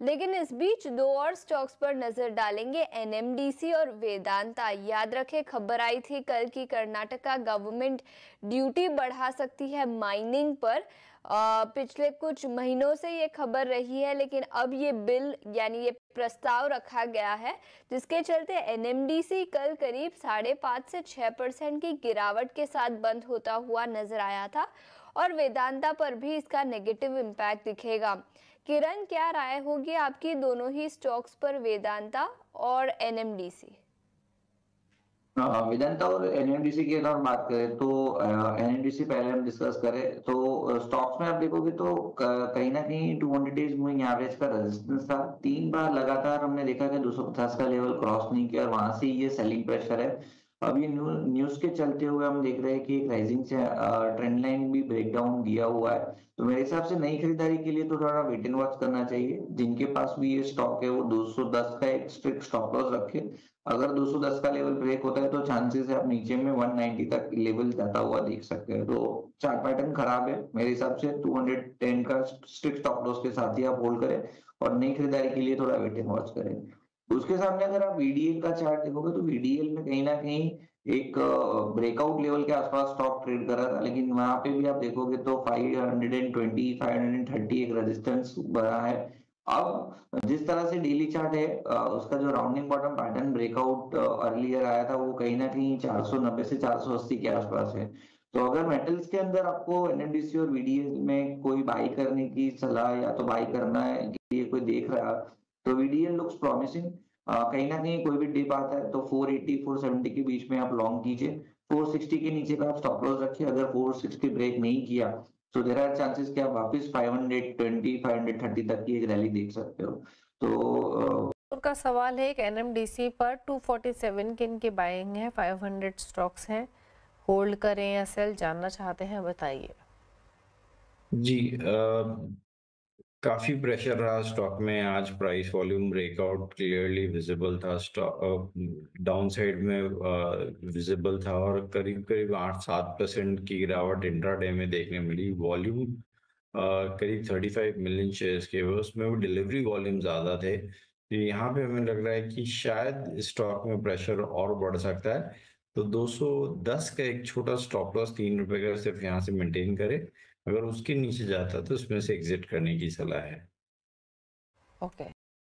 लेकिन इस बीच दो और स्टॉक्स पर नजर डालेंगे, एनएमडीसी और वेदांता। याद रखें, खबर आई थी कल की कर्नाटका गवर्नमेंट ड्यूटी बढ़ा सकती है माइनिंग पर। पिछले कुछ महीनों से ये खबर रही है, लेकिन अब ये बिल यानी ये प्रस्ताव रखा गया है, जिसके चलते एनएमडीसी कल करीब 5.5 से 6% की गिरावट के साथ बंद होता हुआ नजर आया था और वेदांता पर भी इसका नेगेटिव इम्पैक्ट दिखेगा। किरण, क्या राय होगी आपकी दोनों ही स्टॉक्स पर, वेदांता और एनएमडीसी? वेदांता और एनएमडीसी की अगर हम बात करें तो एनएमडीसी पहले हम डिस्कस करें तो स्टॉक्स में आप देखोगे तो कहीं ना कहीं 200 डेज मूविंग एवरेज का रेजिस्टेंस था। 3 बार लगातार हमने देखा कि 250 का लेवल क्रॉस नहीं किया और वहां से ये सेलिंग प्रेशर है। अब ये न्यूज के चलते हुए हम देख रहे हैं कि एक राइजिंग से ट्रेंड लाइन भी ब्रेक डाउन दिया हुआ है। तो मेरे हिसाब से नई खरीदारी के लिए तो थोड़ा वेट एंड वॉच करना चाहिए। जिनके पास भी ये स्टॉक है वो 210 का एक स्ट्रिक्ट स्टॉप लॉस रखे। अगर 210 का लेवल ब्रेक होता है तो चांसेस है आप नीचे में 190 तक लेवल जाता हुआ देख सकते हैं। तो चार्ट पैटर्न खराब है मेरे हिसाब से। 210 का स्ट्रिक्ट स्टॉप लॉस के साथ ही आप होल्ड करें और नई खरीदारी के लिए थोड़ा वेट एंड वॉच करें। उसके सामने अगर आप वीडीएल का चार्ट देखोगे तो वीडीएल में कहीं ना कहीं एक ब्रेकआउट लेवल के आसपास स्टॉक ट्रेड कर रहा था, लेकिन वहां पे भी आप देखोगे तो 520 530 एक रेजिस्टेंस बना है। अब जिस तरह से डेली चार्ट है उसका जो rounding bottom pattern breakout earlier आया था वो कहीं ना कहीं 490 से 480 के आसपास है। तो अगर मेटल्स के अंदर आपको एनएमडीसी और वीडीएल में कोई बाई करने की सलाह या तो बाई करना है कि कोई देख रहा है तो वीडीएल लुक्स प्रॉमिसिंग। कहीं ना कहीं कोई भी डिप आता है तो 480 470 के बीच में आप लॉन्ग कीजिए। 460 के नीचे का आप स्टॉप लॉस रखिए। अगर 460 ब्रेक नहीं किया तो देर आर चांसेस कि आप वापस 520 530 तक की एक रैली देख सकते हो। तो उनका सवाल है कि एनएमडीसी पर 247 के इनके बाइंग है, 500 स्टॉक्स हैं, होल्ड करें या सेल, जानना चाहते हैं, बताइए। जी, काफी प्रेशर रहा स्टॉक में। आज price volume breakout clearly visible था। स्टॉक डाउन साइड में विजिबल था और करीब करीब 8-7% की गिरावट इंट्राडे में देखने मिली। वॉल्यूम करीब 35 मिलियन शेयर्स के हुए, उसमें वो डिलीवरी वॉल्यूम ज्यादा थे। तो यहाँ पे हमें लग रहा है कि शायद स्टॉक में प्रेशर और बढ़ सकता है। तो 210 का एक छोटा स्टॉप लॉस ₹3 का सिर्फ यहाँ से मेंटेन करे। अगर उसके नीचे जाता तो उसमें से एग्जिट करने की सलाह है। ओके।